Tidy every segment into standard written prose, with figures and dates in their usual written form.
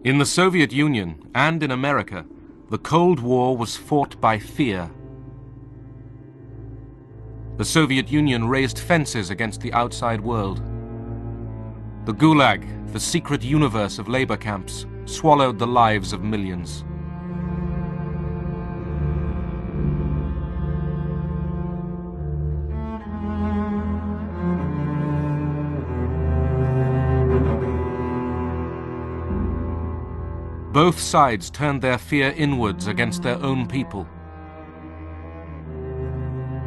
In the Soviet Union and in America, the Cold War was fought by fear. The Soviet Union raised fences against the outside world. The Gulag, the secret universe of labor camps, swallowed the lives of millions. Both sides turned their fear inwards against their own people.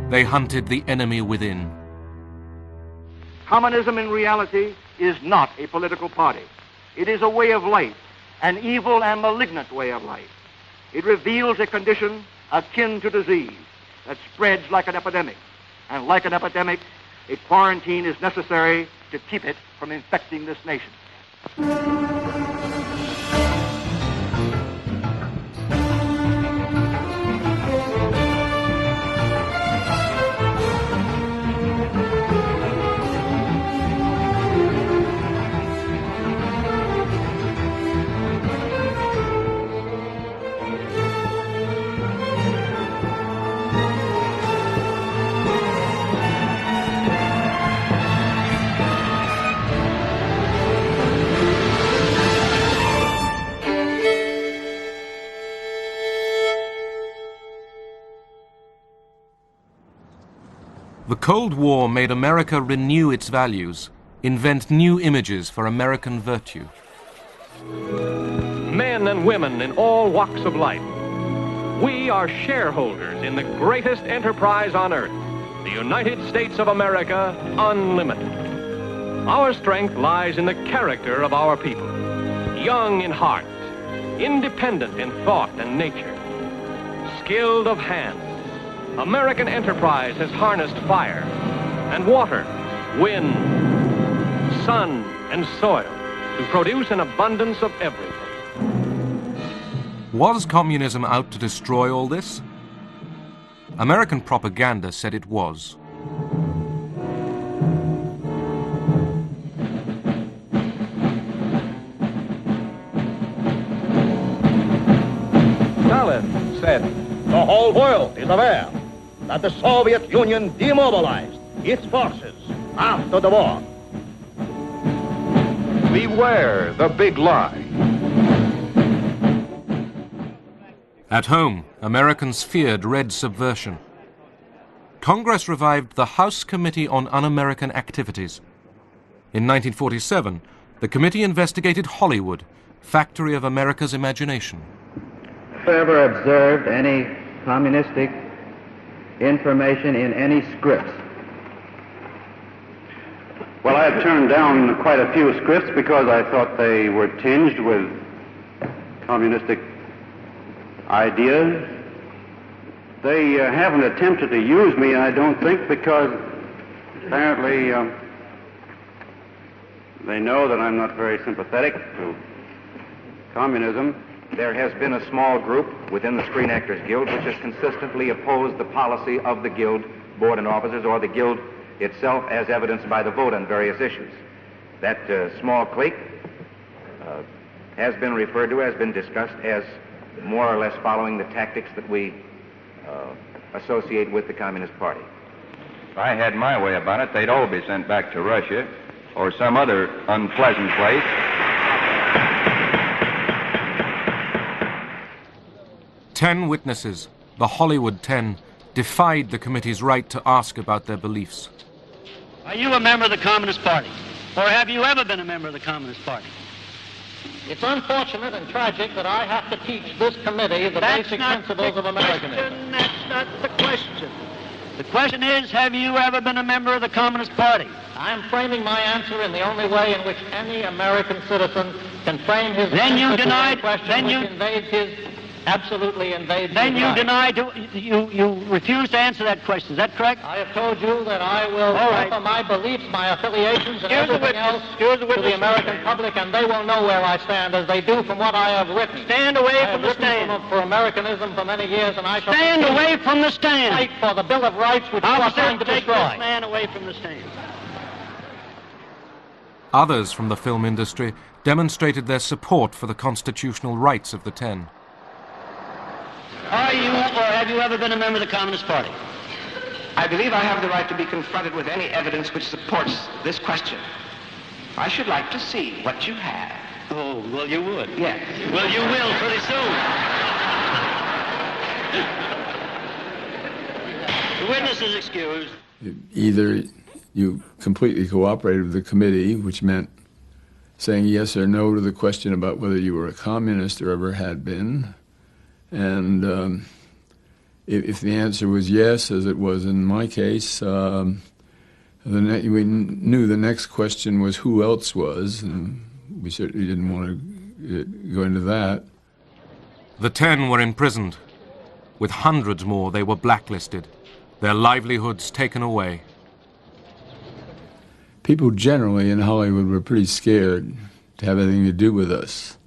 They hunted the enemy within. Communism in reality is not a political party. It is a way of life, an evil and malignant way of life. It reveals a condition akin to disease that spreads like an epidemic. And like an epidemic, a quarantine is necessary to keep it from infecting this nation. The Cold War made America renew its values, invent new images for American virtue. Men and women in all walks of life, we are shareholders in the greatest enterprise on earth, the United States of America, unlimited. Our strength lies in the character of our people, young in heart, independent in thought and nature, skilled of hand. American enterprise has harnessed fire and water, wind, sun, and soil to produce an abundance of everything. Was communism out to destroy all this? American propaganda said it was. Stalin said, "The whole world is aware that the Soviet Union demobilized its forces after the war." Beware the big lie. At home, Americans feared red subversion. Congress revived the House Committee on Un-American Activities. In 1947, the committee investigated Hollywood, factory of America's imagination. Ever observed any communistic information in any scripts? Well, I had turned down quite a few scripts because I thought they were tinged with communistic ideas. They haven't attempted to use me, I don't think, because apparently they know that I'm not very sympathetic to communism. There has been a small group within the Screen Actors Guild which has consistently opposed the policy of the Guild board and officers or the Guild itself as evidenced by the vote on various issues. That small clique has been referred to, has been discussed as more or less following the tactics that we associate with the Communist Party. If I had my way about it, they'd all be sent back to Russia or some other unpleasant place. 10 witnesses, the Hollywood 10, defied the committee's right to ask about their beliefs. Are you a member of the Communist Party? Or have you ever been a member of the Communist Party? It's unfortunate and tragic that I have to teach this committee the basic principles of Americanism. That's not the question. The question is, have you ever been a member of the Communist Party? I'm framing my answer in the only way in which any American citizen can frame his then answer you denied, to a question then which you invades his, absolutely invades then his you right. denied, you refused to answer that question. Is that correct? I have told you that I will offer my beliefs, my affiliations, and everything else to the American public, and they will know where I stand, as they do from what I have written. Stand away from the stand. For Americanism for many years, and I shall stand away from the stand. Fight for the Bill of Rights, which you are trying to take destroy. This man away from the stand. Others from the film industry demonstrated their support for the constitutional rights of the 10. Are you or have you ever been a member of the Communist Party? I believe I have the right to be confronted with any evidence which supports this question. I should like to see what you have. Oh, well, you would. Yes. Well, you will pretty soon. The witness is excused. Either you completely cooperated with the committee, which meant saying yes or no to the question about whether you were a communist or ever had been. And if the answer was yes, as it was in my case, we knew the next question was who else was, and we certainly didn't want to go into that. The 10 were imprisoned. With hundreds more, they were blacklisted, their livelihoods taken away. People generally in Hollywood were pretty scared to have anything to do with us,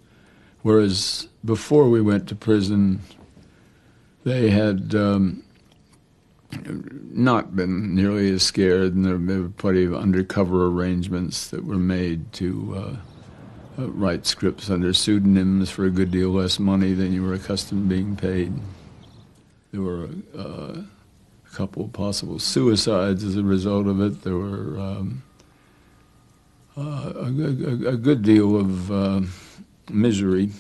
whereas before we went to prison, they had not been nearly as scared, and there were plenty of undercover arrangements that were made to write scripts under pseudonyms for a good deal less money than you were accustomed to being paid. There were a couple of possible suicides as a result of it. There were a good deal of misery.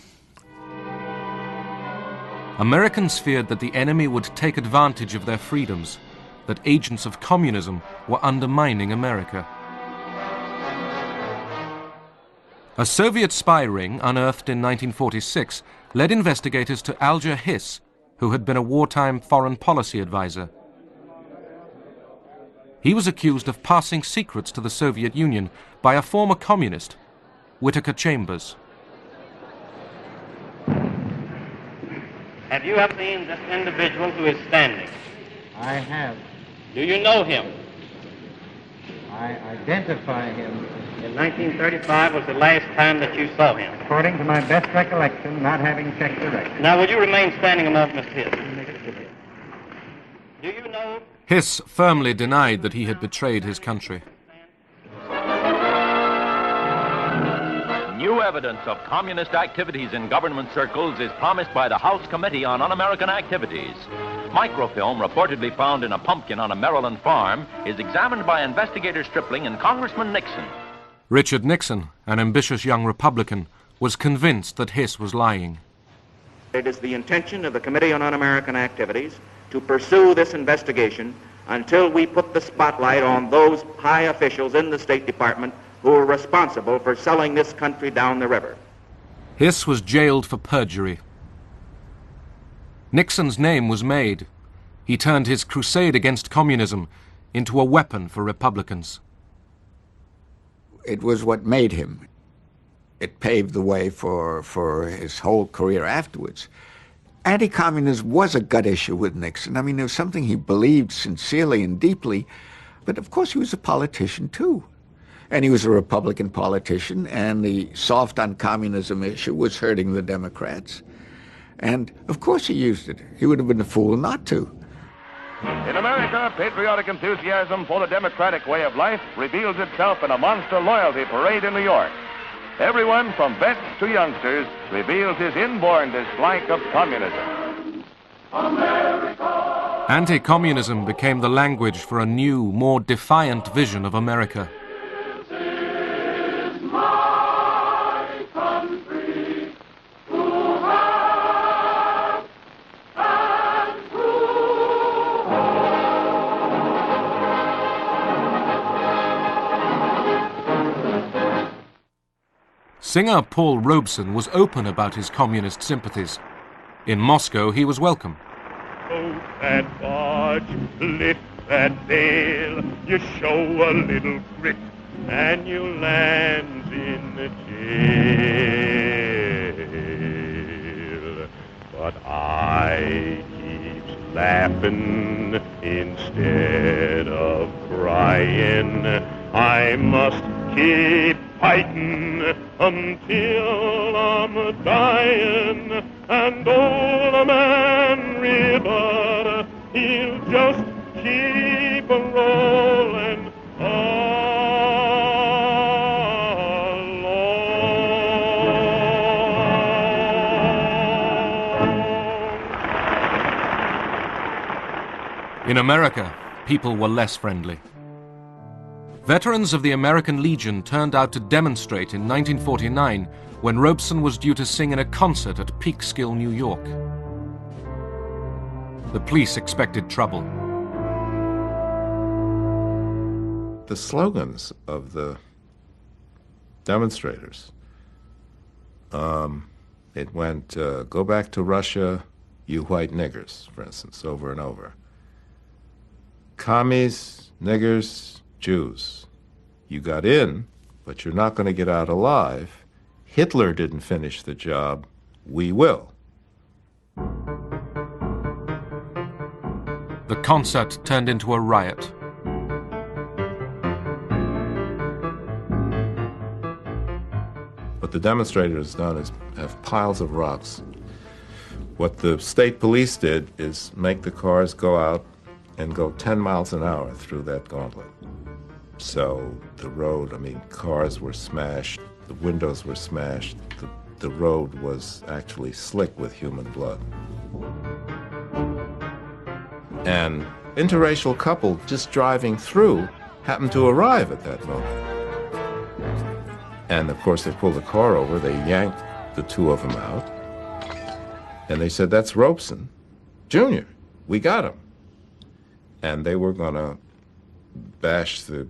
Americans feared that the enemy would take advantage of their freedoms, that agents of communism were undermining America. A Soviet spy ring unearthed in 1946 led investigators to Alger Hiss, who had been a wartime foreign policy advisor. He was accused of passing secrets to the Soviet Union by a former communist, Whittaker Chambers. Have you ever seen this individual who is standing? I have. Do you know him? I identify him. In 1935 was the last time that you saw him. According to my best recollection, not having checked the record. Now, would you remain standing a moment, Mr. Hiss? Do you know? Hiss firmly denied that he had betrayed his country. New evidence of communist activities in government circles is promised by the House Committee on Un-American Activities. Microfilm reportedly found in a pumpkin on a Maryland farm is examined by investigator Stripling and Congressman Nixon. Richard Nixon, an ambitious young Republican, was convinced that Hiss was lying. It is the intention of the Committee on Un-American Activities to pursue this investigation until we put the spotlight on those high officials in the State Department who are responsible for selling this country down the river. Hiss was jailed for perjury. Nixon's name was made. He turned his crusade against communism into a weapon for Republicans. It was what made him. It paved the way for his whole career afterwards. Anti-communism was a gut issue with Nixon. I mean, it was something he believed sincerely and deeply, but of course he was a politician too. And he was a Republican politician, and the soft on communism issue was hurting the Democrats. And of course he used it. He would have been a fool not to. In America, patriotic enthusiasm for the democratic way of life reveals itself in a monster loyalty parade in New York. Everyone from vets to youngsters reveals his inborn dislike of communism. Anti-communism became the language for a new, more defiant vision of America. Singer Paul Robeson was open about his communist sympathies. In Moscow, he was welcome. Oh, that barge, lift that sail, you show a little grit, and you land in the jail. But I keep laughing instead of crying. I must keep fighting until I'm dying, and old man River, he'll just keep a rolling on. In America, people were less friendly. Veterans of the American Legion turned out to demonstrate in 1949 when Robeson was due to sing in a concert at Peekskill, New York. The police expected trouble. The slogans of the demonstrators, it went, go back to Russia, you white niggers, for instance, over and over. Commies, niggers, Jews. You got in, but you're not going to get out alive. Hitler didn't finish the job. We will. The concert turned into a riot. What the demonstrators done is have piles of rocks. What the state police did is make the cars go out and go 10 miles an hour through that gauntlet. So the road, I mean, cars were smashed, the windows were smashed, the road was actually slick with human blood. An interracial couple just driving through happened to arrive at that moment. And of course they pulled the car over, they yanked the two of them out, and they said, that's Robeson Jr., we got him. And they were gonna bash the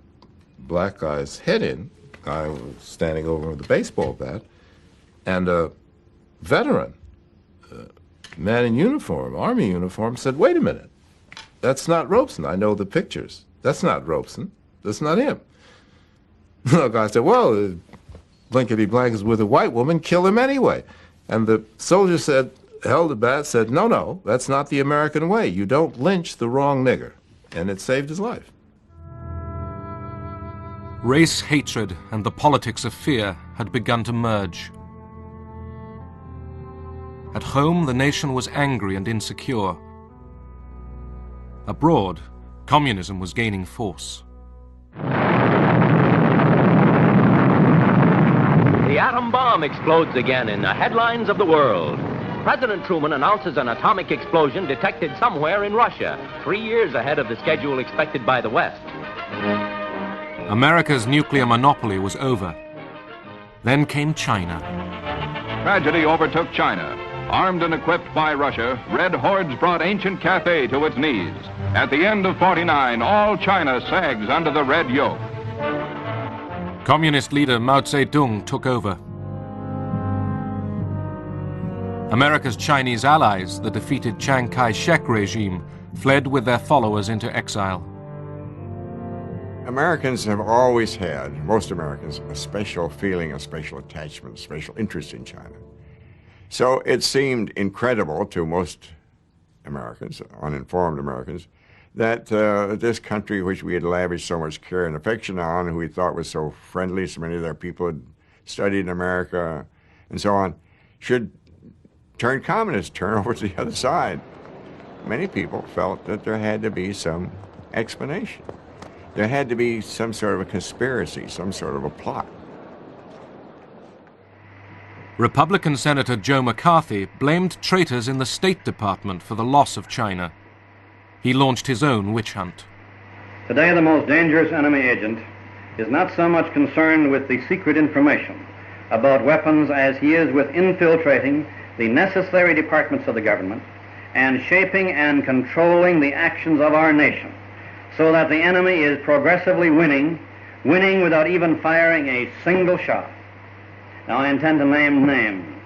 black guy's head in. I was standing over with a baseball bat, and a veteran, man in uniform, army uniform, said, wait a minute, that's not Robeson. I know the pictures. That's not Robeson. That's not him. The guy said, well, blankety blank is with a white woman, kill him anyway. And the soldier said, held the bat, said, no, that's not the American way. You don't lynch the wrong nigger. And it saved his life. Race hatred and the politics of fear had begun to merge. At home, the nation was angry and insecure. Abroad, communism was gaining force. The atom bomb explodes again in the headlines of the world. President Truman announces an atomic explosion detected somewhere in Russia, 3 years ahead of the schedule expected by the West. America's nuclear monopoly was over. Then came China. Tragedy overtook China. Armed and equipped by Russia, red hordes brought ancient Cathay to its knees. At the end of 49, all China sags under the red yoke. Communist leader Mao Zedong took over. America's Chinese allies, the defeated Chiang Kai-shek regime, fled with their followers into exile. Americans have always had, most Americans, a special feeling, a special attachment, a special interest in China. So it seemed incredible to most Americans, uninformed Americans, that this country which we had lavished so much care and affection on, who we thought was so friendly, so many of their people had studied in America and so on, should turn communist, turn over to the other side. Many people felt that there had to be some explanation. There had to be some sort of a conspiracy, some sort of a plot. Republican Senator Joe McCarthy blamed traitors in the State Department for the loss of China. He launched his own witch hunt. Today, the most dangerous enemy agent is not so much concerned with the secret information about weapons as he is with infiltrating the necessary departments of the government and shaping and controlling the actions of our nation so that the enemy is progressively winning without even firing a single shot. Now, I intend to name names.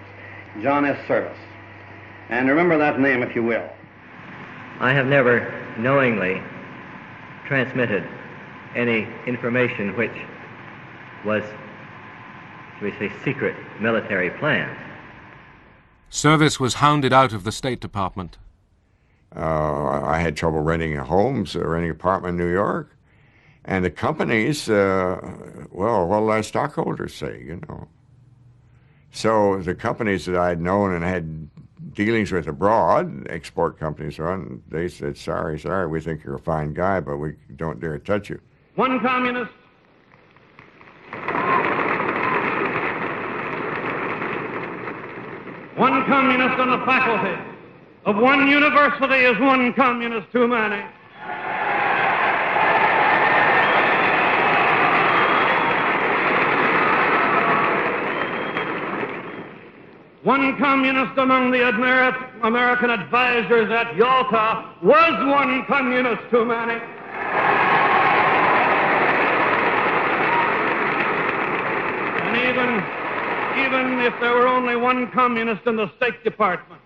John S. Service. And remember that name, if you will. I have never knowingly transmitted any information which was, shall we say, secret military plans. Service was hounded out of the State Department. I had trouble renting homes, renting an apartment in New York. And the companies, well, what did our stockholders say, you know? So the companies that I had known and had dealings with abroad, export companies, they said, sorry, we think you're a fine guy, but we don't dare touch you. One communist. One communist on the faculty of one university is one communist too many. One communist among the American advisors at Yalta was one communist too many. And even if there were only one communist in the State Department,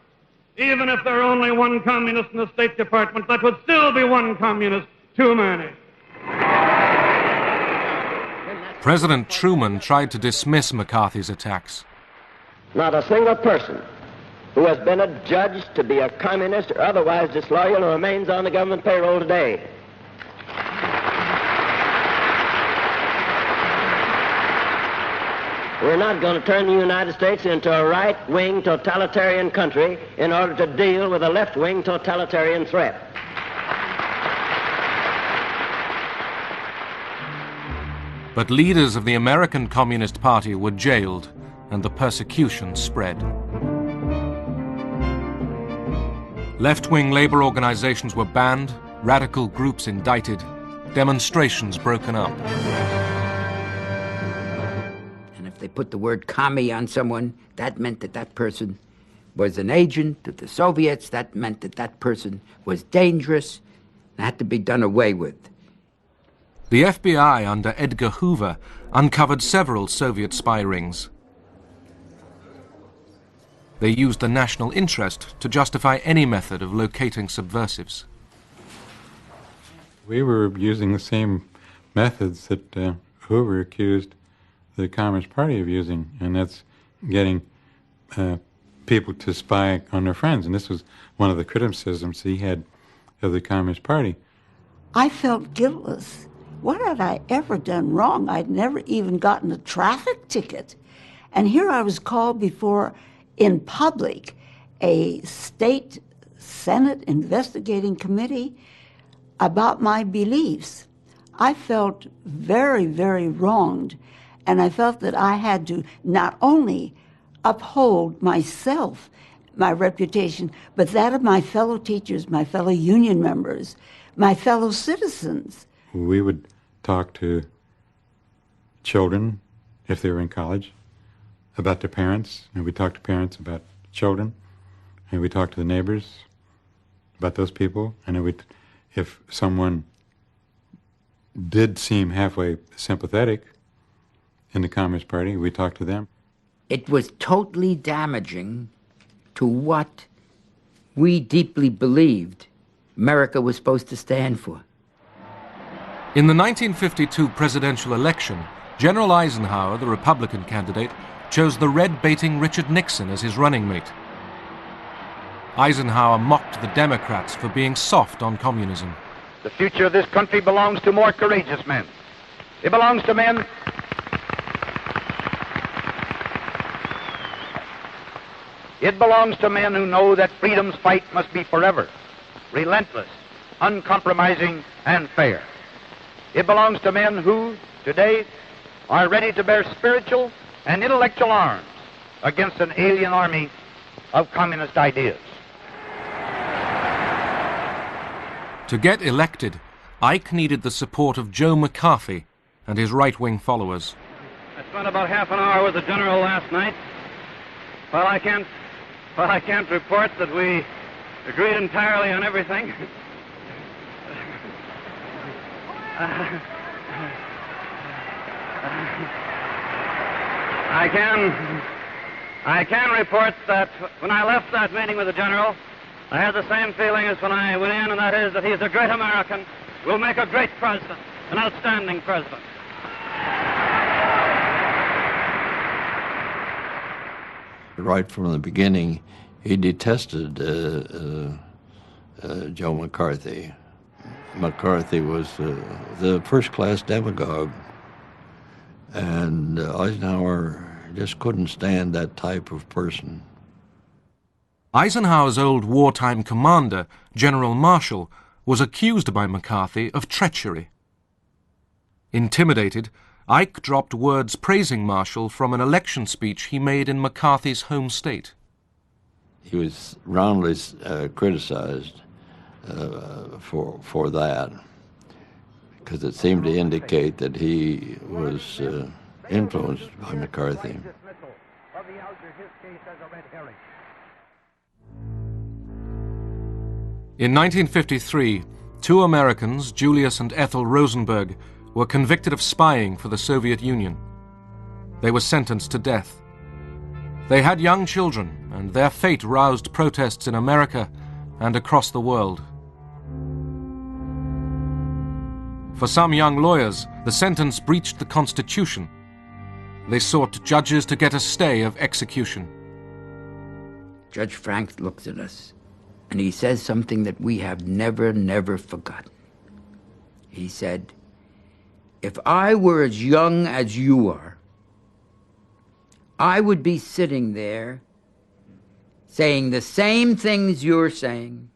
even if there were only one communist in the State Department, that would still be one communist too many. President Truman tried to dismiss McCarthy's attacks. Not a single person who has been adjudged to be a communist or otherwise disloyal remains on the government payroll today. We're not going to turn the United States into a right-wing totalitarian country in order to deal with a left-wing totalitarian threat. But leaders of the American Communist Party were jailed, and the persecution spread. Left-wing labor organizations were banned, radical groups indicted, demonstrations broken up. And if they put the word commie on someone, that meant that that person was an agent of the Soviets. That meant that that person was dangerous and had to be done away with. The FBI under Edgar Hoover uncovered several Soviet spy rings. They used the national interest to justify any method of locating subversives. We were using the same methods that Hoover accused the Communist Party of using, and that's getting people to spy on their friends. And this was one of the criticisms he had of the Communist Party. I felt guiltless. What had I ever done wrong? I'd never even gotten a traffic ticket. And here I was called before, in public, a state Senate investigating committee about my beliefs. I felt very, very wronged, and I felt that I had to not only uphold myself, my reputation, but that of my fellow teachers, my fellow union members, my fellow citizens. We would talk to children, if they were in college, about their parents, and we'd talk to parents about children, and we'd talk to the neighbors about those people, and then if someone did seem halfway sympathetic in the Communist Party, we'd talk to them. It was totally damaging to what we deeply believed America was supposed to stand for. In the 1952 presidential election, General Eisenhower, the Republican candidate, chose the red-baiting Richard Nixon as his running mate. Eisenhower mocked the Democrats for being soft on communism. The future of this country belongs to more courageous men. It belongs to men who know that freedom's fight must be forever, relentless, uncompromising, and fair. It belongs to men who, today, are ready to bear spiritual and intellectual arms against an alien army of communist ideas. To get elected, Ike needed the support of Joe McCarthy and his right-wing followers. I spent about half an hour with the general last night. While I can't report that we agreed entirely on everything, I can report that when I left that meeting with the general, I had the same feeling as when I went in, and that is that he's a great American, will make a great president, an outstanding president. Right from the beginning, he detested Joe McCarthy. McCarthy was the first-class demagogue, and Eisenhower just couldn't stand that type of person. Eisenhower's old wartime commander, General Marshall, was accused by McCarthy of treachery. Intimidated, Ike dropped words praising Marshall from an election speech he made in McCarthy's home state. He was roundly criticized for that, because it seemed to indicate that he was influenced by McCarthy. In 1953, two Americans, Julius and Ethel Rosenberg, were convicted of spying for the Soviet Union. They were sentenced to death. They had young children, and their fate roused protests in America and across the world. For some young lawyers, the sentence breached the Constitution. They sought judges to get a stay of execution. Judge Frank looks at us, and he says something that we have never forgotten. He said, "If I were as young as you are, I would be sitting there saying the same things you're saying,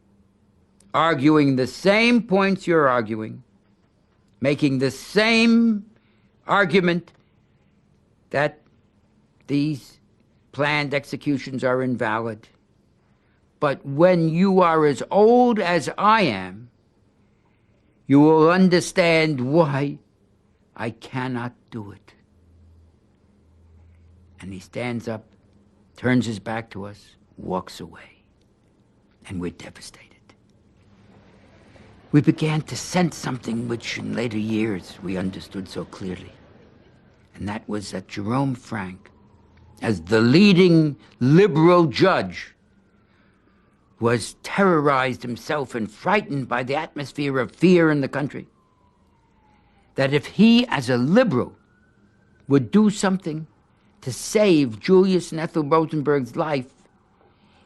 arguing the same points you're arguing, making the same argument that these planned executions are invalid. But when you are as old as I am, you will understand why I cannot do it." And he stands up, turns his back to us, walks away, and we're devastated. We began to sense something which in later years we understood so clearly, and that was that Jerome Frank, as the leading liberal judge, was terrorized himself and frightened by the atmosphere of fear in the country. That if he, as a liberal, would do something to save Julius and Ethel Rosenberg's life,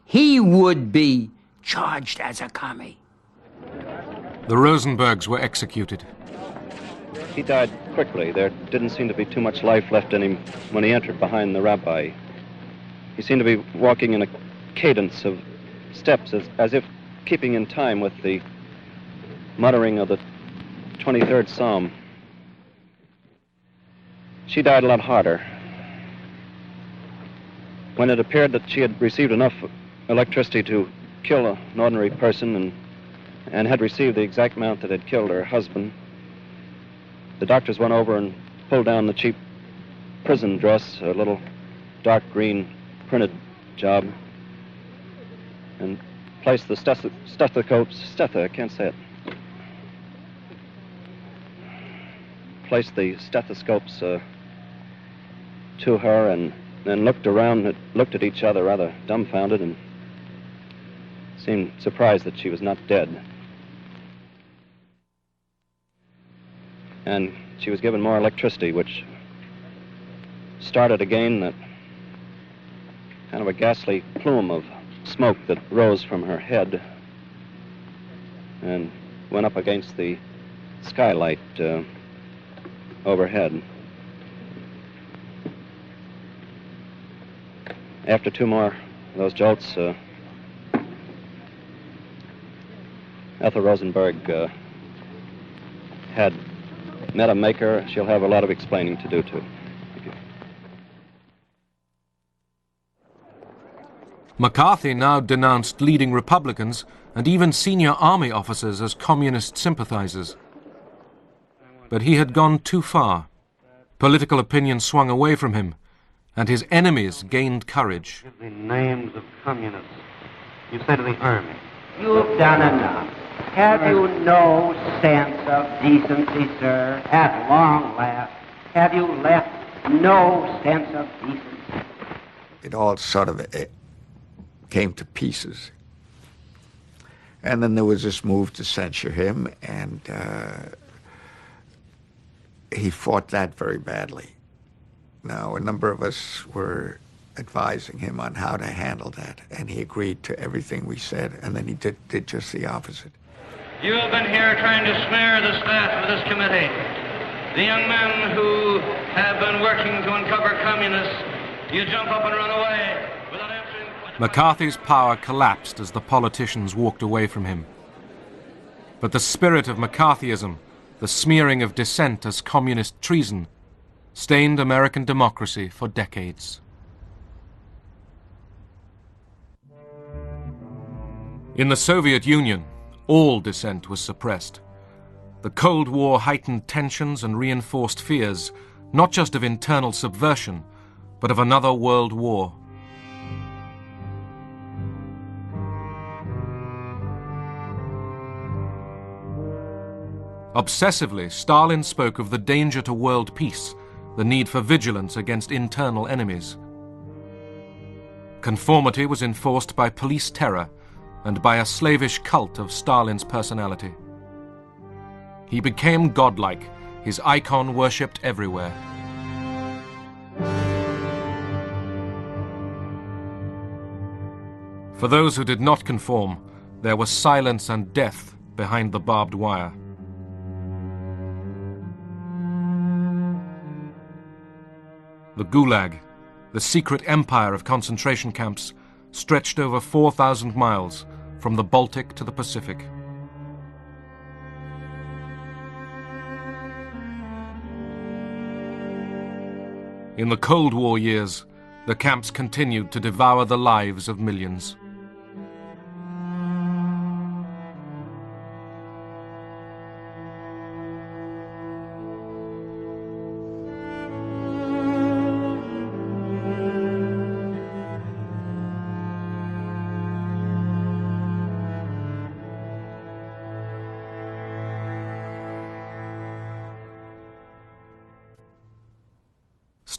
he would be charged as a commie. The Rosenbergs were executed. He died quickly. There didn't seem to be too much life left in him when he entered behind the rabbi. He seemed to be walking in a cadence of steps, as if keeping in time with the muttering of the 23rd Psalm. She died a lot harder. When it appeared that she had received enough electricity to kill an ordinary person and had received the exact amount that had killed her husband, the doctors went over and pulled down the cheap prison dress, a little dark green printed job, and placed the placed the stethoscopes to her, and then looked around and looked at each other rather dumbfounded and seemed surprised that she was not dead. And she was given more electricity, which started again that kind of a ghastly plume of smoke that rose from her head and went up against the skylight overhead. After two more of those jolts, Ethel Rosenberg had met a maker. She'll have a lot of explaining to do, too. Thank you. McCarthy now denounced leading Republicans and even senior army officers as communist sympathizers. But he had gone too far. Political opinion swung away from him, and his enemies gained courage. The names of communists. You say to the army. You've done enough. Have you no sense of decency, sir? At long last, have you left no sense of decency? It all sort of came to pieces. And then there was this move to censure him, and he fought that very badly. Now, a number of us were advising him on how to handle that, and he agreed to everything we said, and then he did just the opposite. You have been here trying to snare the staff of this committee. The young men who have been working to uncover communists, you jump up and run away without answering. McCarthy's power collapsed as the politicians walked away from him. But the spirit of McCarthyism, the smearing of dissent as communist treason, stained American democracy for decades. In the Soviet Union, all dissent was suppressed. The Cold War heightened tensions and reinforced fears, not just of internal subversion, but of another world war. Obsessively, Stalin spoke of the danger to world peace, the need for vigilance against internal enemies. Conformity was enforced by police terror and by a slavish cult of Stalin's personality. He became godlike, his icon worshipped everywhere. For those who did not conform, there was silence and death behind the barbed wire. The Gulag, the secret empire of concentration camps, stretched over 4,000 miles from the Baltic to the Pacific. In the Cold War years, the camps continued to devour the lives of millions.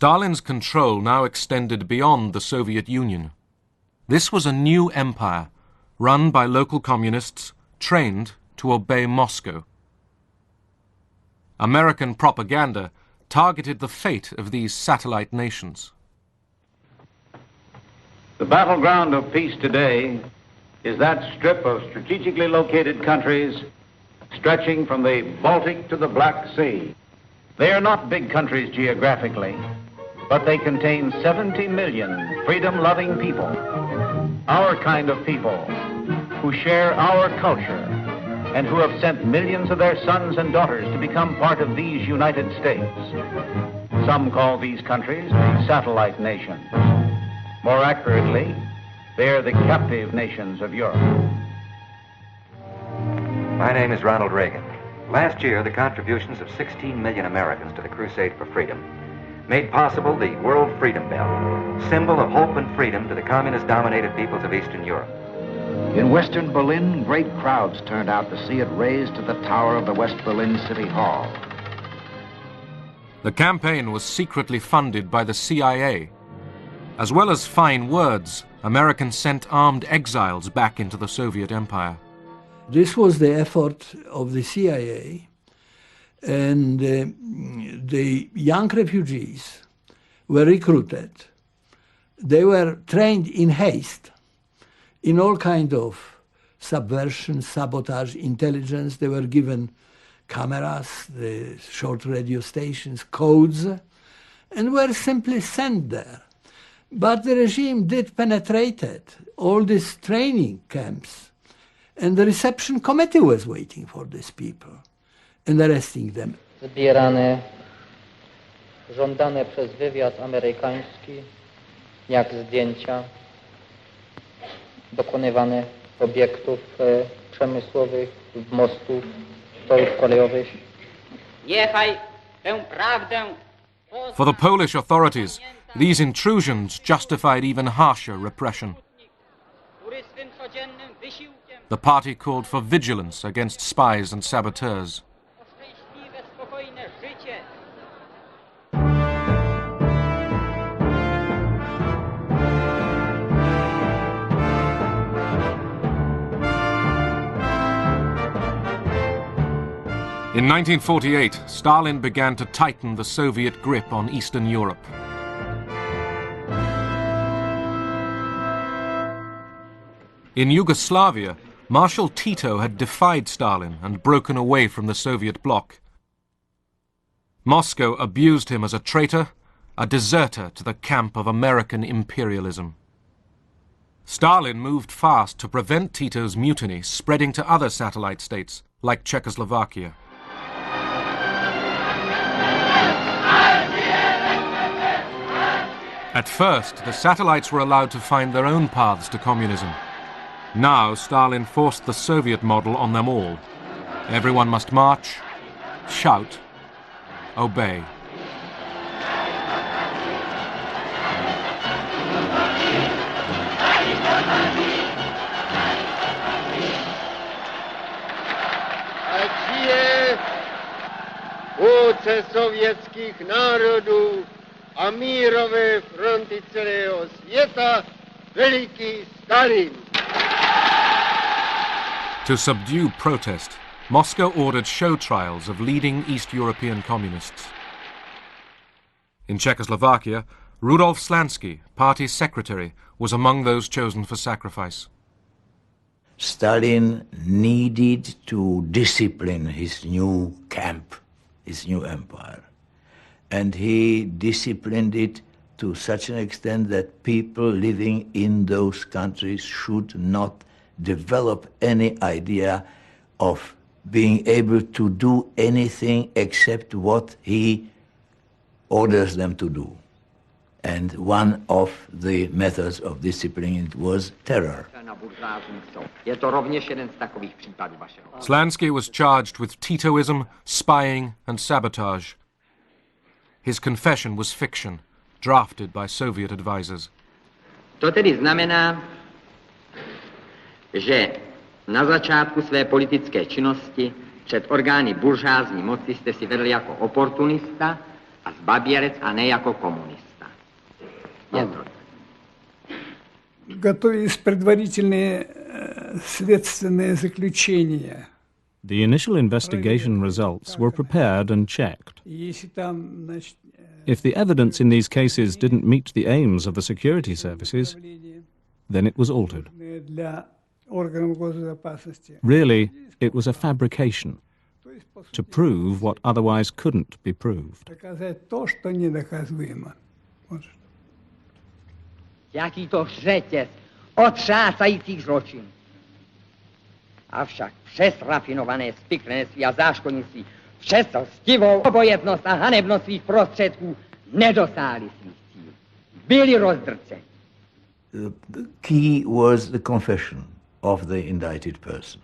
Stalin's control now extended beyond the Soviet Union. This was a new empire, run by local communists, trained to obey Moscow. American propaganda targeted the fate of these satellite nations. The battleground of peace today is that strip of strategically located countries stretching from the Baltic to the Black Sea. They are not big countries geographically, but they contain 70 million freedom-loving people, our kind of people, who share our culture and who have sent millions of their sons and daughters to become part of these United States. Some call these countries the satellite nations. More accurately, they are the captive nations of Europe. My name is Ronald Reagan. Last year, the contributions of 16 million Americans to the crusade for freedom made possible the World Freedom Bell, symbol of hope and freedom to the communist-dominated peoples of Eastern Europe. In Western Berlin, great crowds turned out to see it raised to the tower of the West Berlin City Hall. The campaign was secretly funded by the CIA. As well as fine words, Americans sent armed exiles back into the Soviet Empire. This was the effort of the CIA, and the young refugees were recruited. They were trained in haste in all kind of subversion, sabotage, intelligence. They were given cameras, the short radio stations, codes, and were simply sent there. But the regime did penetrate all these training camps, and the reception committee was waiting for these people and arresting them. Zbierane, żądane przez wywiad amerykański, jak zdjęcia, dokonywane obiektów przemysłowych, mostów, torów kolejowych. Niechaj tę prawdę. For the Polish authorities, these intrusions justified even harsher repression. The party called for vigilance against spies and saboteurs. In 1948, Stalin began to tighten the Soviet grip on Eastern Europe. In Yugoslavia, Marshal Tito had defied Stalin and broken away from the Soviet bloc. Moscow abused him as a traitor, a deserter to the camp of American imperialism. Stalin moved fast to prevent Tito's mutiny spreading to other satellite states, like Czechoslovakia. At first, the satellites were allowed to find their own paths to communism. Now, Stalin forced the Soviet model on them all. Everyone must march, shout, obey. práce sovětských národů a mírové fronty celého světa, veliký Stalin. To subdue protest, Moscow ordered show trials of leading East European communists. In Czechoslovakia, Rudolf Slansky, party secretary, was among those chosen for sacrifice. Stalin needed to discipline his new camp, his new empire. And he disciplined it to such an extent that people living in those countries should not develop any idea of being able to do anything except what he orders them to do. And one of the methods of discipline was terror. Slansky was charged with Titoism, spying and sabotage. His confession was fiction, drafted by Soviet advisors. To tedy znamená, že na začátku své politické činnosti před orgány buržázní moci jste si vedl jako oportunista a zbabělec a ne jako komunista. Готовились предварительные следственные заключения. The initial investigation results were prepared and checked. If the evidence in these cases didn't meet the aims of the security services, then it was altered. Really, it was a fabrication to prove what otherwise couldn't be proved. Jaký to řetěz otřásajících zločinů. Avšak přes rafinované spiklenství a záškodnictví, přes lstivou obojętnost a hanebnost svých prostředků nedosáhli svých cílů. Byli rozdrceni. The key was the confession of the indicted person.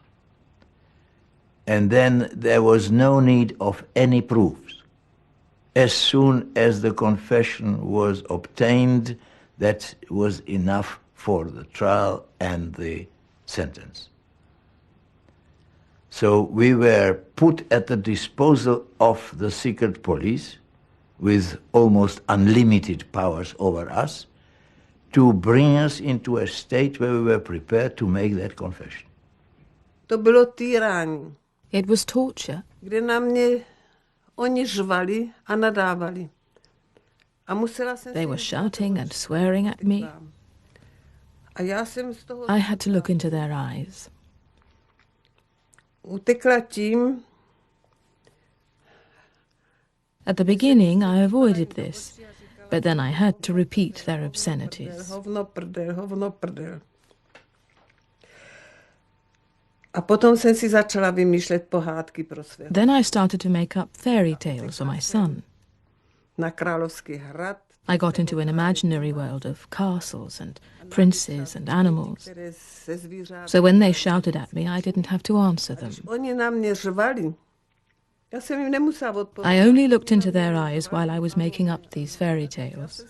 And then there was no need of any proofs. As soon as the confession was obtained, that was enough for the trial and the sentence. So we were put at the disposal of the secret police with almost unlimited powers over us to bring us into a state where we were prepared to make that confession. To bylo týrání. It was torture. Kde na mě oni řvali a nadávali. They were shouting and swearing at me. I had to look into their eyes. At the beginning, I avoided this, but then I had to repeat their obscenities. Then I started to make up fairy tales for my son. I got into an imaginary world of castles and princes and animals. So when they shouted at me, I didn't have to answer them. I only looked into their eyes while I was making up these fairy tales.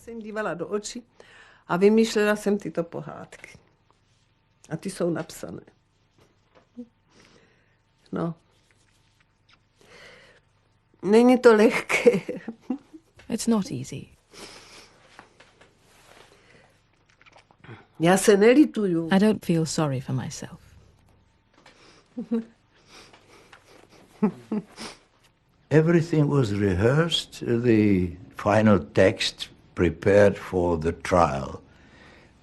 A vymýšlela jsem tyto pohádky. A ty jsou napsané. No. Není to lehké. It's not easy. Já se nelituju. I don't feel sorry for myself. Everything was rehearsed, the final text prepared for the trial,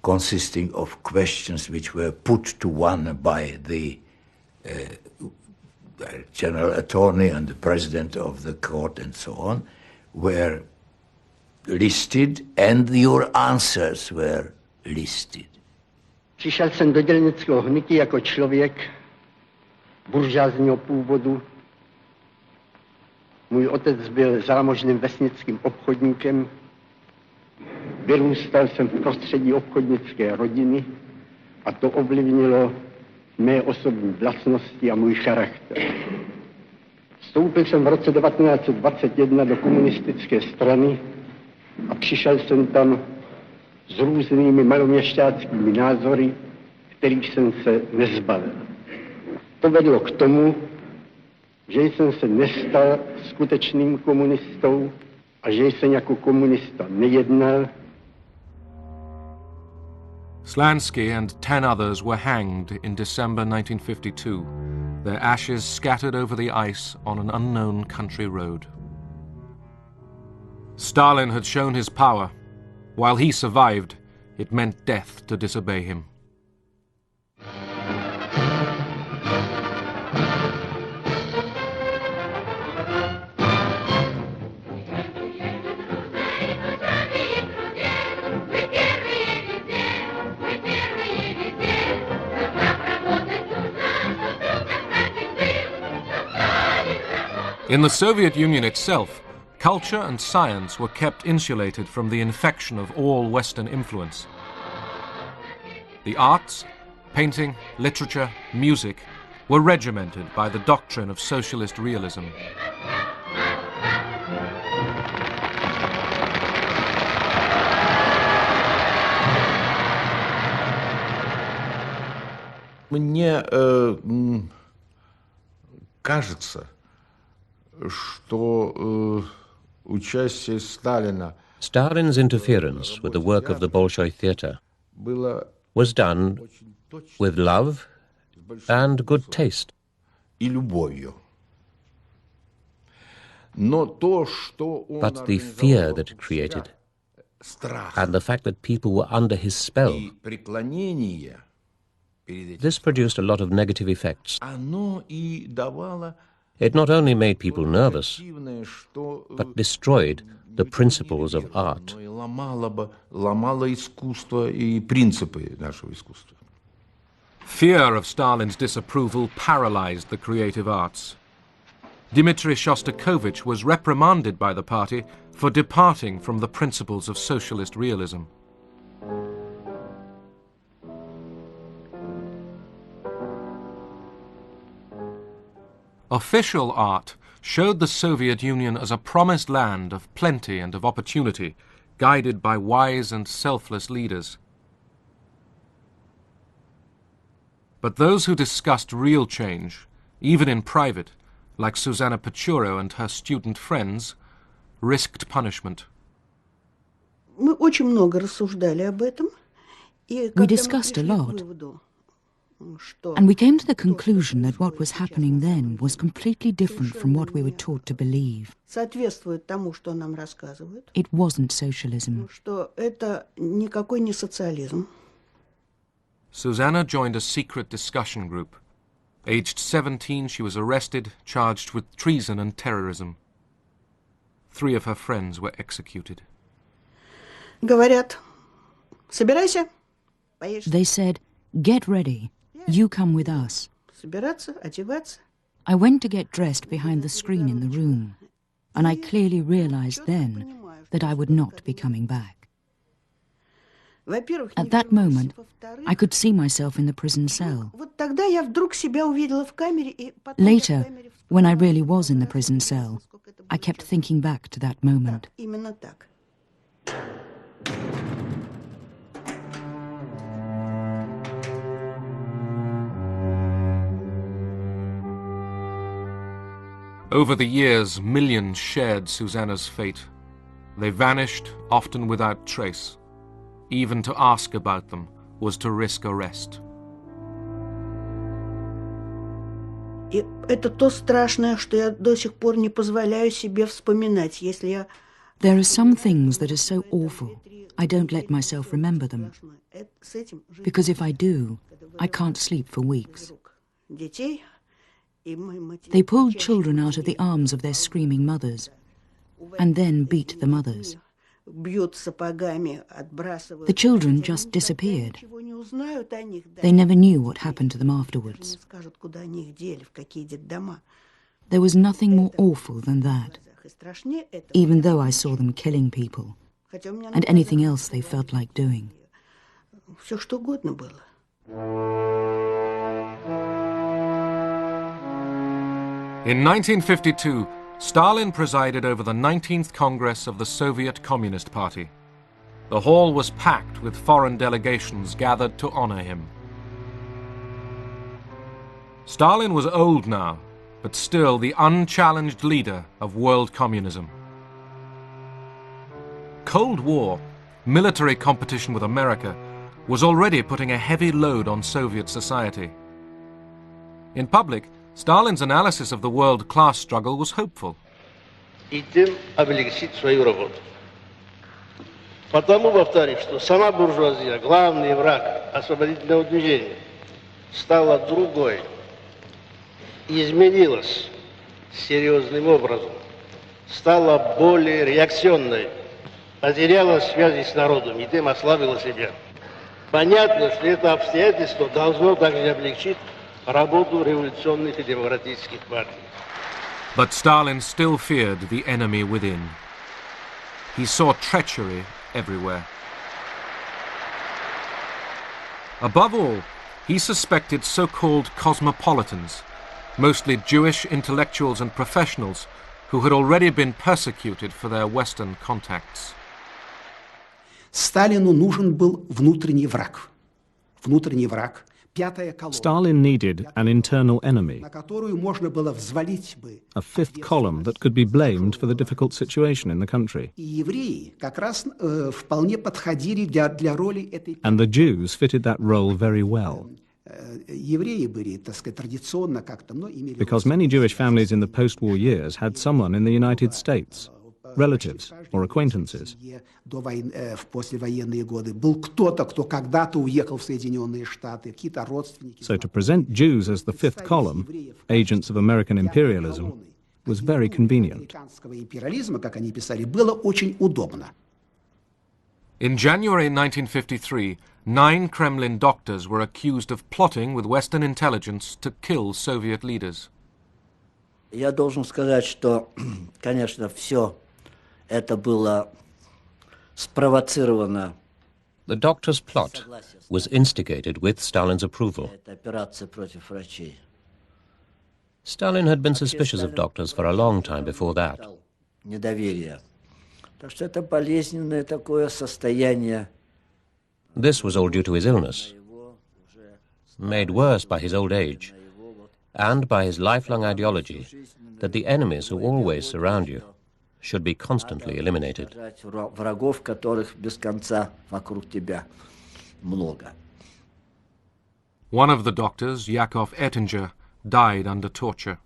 consisting of questions which were put to one by the general attorney and the president of the court and so on, were listed, and your answers were listed. Přišel jsem do dělnického hnutí jako člověk buržázního původu. Můj otec byl zámožným vesnickým obchodníkem. Vyrůstal jsem v prostředí obchodnické rodiny a to ovlivnilo mé osobní vlastnosti a můj charakter. Vstoupil jsem v roce 1921 do komunistické strany a přišel jsem tam s různými maloměšťáckými názory, kterých jsem se nezbavil. To vedlo k tomu, že jsem se nestal skutečným komunistou a že jsem jako komunista nejednal. Slansky and 10 others were hanged in December 1952, their ashes scattered over the ice on an unknown country road. Stalin had shown his power. While he survived, it meant death to disobey him. In the Soviet Union itself, culture and science were kept insulated from the infection of all Western influence. The arts, painting, literature, music were regimented by the doctrine of socialist realism. Мне кажется, что участие Сталина Stalin's interference with the work of the Bolshoi theatre was done with love and good taste. и любовью. Но то, что он But the fear that it created and the fact that people were under his spell, преклонение this produced a lot of negative effects. оно и давало It not only made people nervous, but destroyed the principles of art. ломало искусство и принципы нашего искусства. Fear of Stalin's disapproval paralyzed the creative arts. Dmitry Shostakovich was reprimanded by the party for departing from the principles of socialist realism. Official art showed the Soviet Union as a promised land of plenty and of opportunity, guided by wise and selfless leaders. But those who discussed real change, even in private, like Susanna Pechuro and her student friends, risked punishment. Мы очень много рассуждали об этом. We discussed a lot. And we came to the conclusion that what was happening then was completely different from what we were taught to believe. Соответствует тому, что нам рассказывают. It wasn't socialism. Что это никакой не социализм. Susanna joined a secret discussion group. Aged 17, she was arrested, charged with treason and terrorism. 3 of her friends were executed. Говорят, собирайся, поедешь. They said, get ready. You come with us. Собираться, одеваться. I went to get dressed behind the screen in the room, and I clearly realized then that I would not be coming back. At that moment, I could see myself in the prison cell. Later, when I really was in the prison cell, I kept thinking back to that moment. Over the years, millions shared Susanna's fate. They vanished, often without trace. Even to ask about them was to risk arrest. И это то страшное, что я до сих пор не позволяю себе вспоминать, если я... There are some things that are so awful, I don't let myself remember them. Because if I do, I can't sleep for weeks. They pulled children out of the arms of their screaming mothers, and then beat the mothers. The children just disappeared. They never knew what happened to them afterwards. There was nothing more awful than that, even though I saw them killing people, and anything else they felt like doing. In 1952, Stalin presided over the 19th Congress of the Soviet Communist Party. The hall was packed with foreign delegations gathered to honor him. Stalin was old now, but still the unchallenged leader of world communism. Cold War, military competition with America, was already putting a heavy load on Soviet society. In public, Stalin's analysis of the world class struggle was hopeful. И тем облегчить свою работу. Потому, повторюсь, что сама буржуазия, главный враг освободительного движения, стала другой, изменилась серьезным образом, стала более реакционной, потеряла связи с народом и тем ослабила себя. Понятно, что это обстоятельство должно также облегчить работу революционных и демократических партий. But Stalin still feared the enemy within. He saw treachery everywhere. Above all, he suspected so-called cosmopolitans, mostly Jewish intellectuals and professionals who had already been persecuted for their Western contacts. Сталину нужен был внутренний враг. Внутренний враг. Stalin needed an internal enemy, на которую можно было взвалить бы. A fifth column that could be blamed for the difficult situation in the country. И евреи как раз вполне подходили для роли этой. And the Jews fitted that role very well. Евреи были, так сказать, традиционно как-то, но имели. Because many Jewish families in the post-war years had someone in the United States, relatives or acquaintances. До войны, в послевоенные годы был кто-то, кто когда-то уехал в Соединенные Штаты, какие-то родственники. So to present Jews as the fifth column, agents of American imperialism, was very convenient. Американского империализма, как они писали, было очень удобно. In January 1953, 9 Kremlin doctors were accused of plotting with Western intelligence to kill Soviet leaders. Я должен сказать, что, конечно, все это было спровоцировано. The doctor's plot was instigated with Stalin's approval. Операция против врачей. Stalin had been suspicious of doctors for a long time before that. Недоверие. Так что это болезненное такое состояние. This was all due to his illness, made worse by his old age, and by his lifelong ideology that the enemies who always surround you should be constantly eliminated. Врагов, которых без конца вокруг тебя много. One of the doctors, Yakov Ettinger, died under torture.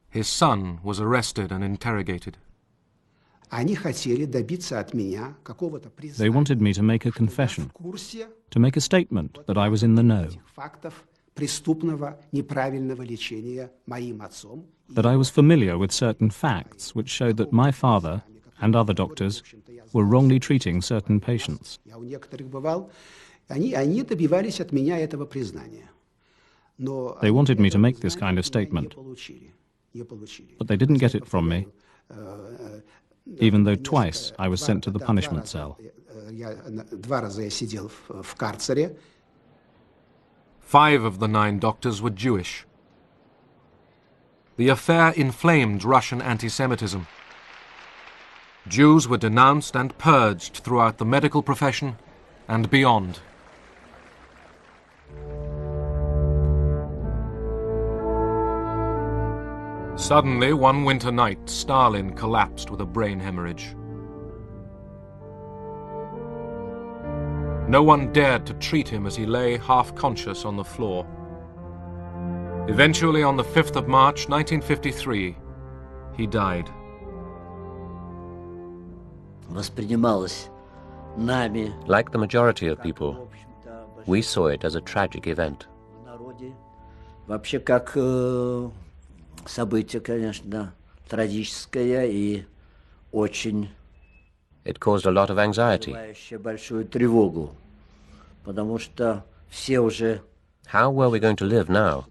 His son was arrested and interrogated. Они хотели добиться от меня какого-то признания. They wanted me to make a confession, to make a statement that I was in the know. Фактов преступного неправильного лечения моим отцом. That I was familiar with certain facts which showed that my father and other doctors were wrongly treating certain patients. Я у некоторых бывал, они добивались от меня этого признания. Но they wanted me to make this kind of statement, but they didn't get it from me, even though twice I was sent to the punishment cell. Два раза я сидел в карцере. 5 of the 9 doctors were Jewish. The affair inflamed Russian anti-Semitism. Jews were denounced and purged throughout the medical profession and beyond. Suddenly, one winter night, Stalin collapsed with a brain hemorrhage. No one dared to treat him as he lay half-conscious on the floor. Eventually, on the 5th of March 1953, he died. Like the majority of people, we saw it as a tragic event. Вообще как событие, конечно, трагическое и очень. It caused a lot of anxiety. Большую тревогу, потому что все уже. How were we going to live now?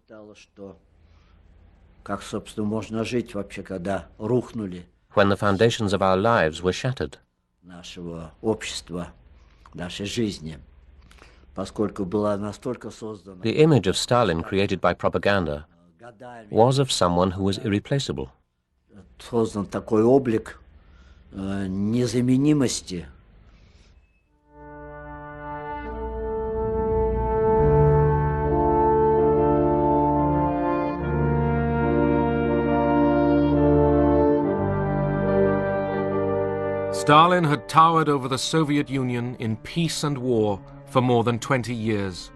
Как, собственно, можно жить вообще, когда рухнули? When the foundations of our lives were shattered. Нашего общества, нашей жизни, поскольку была настолько создана. The image of Stalin created by propaganda was of someone who was irreplaceable. Создан такой облик незаменимости. Stalin had towered over the Soviet Union in peace and war for more than 20 years.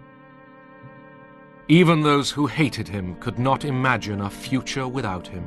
Even those who hated him could not imagine a future without him.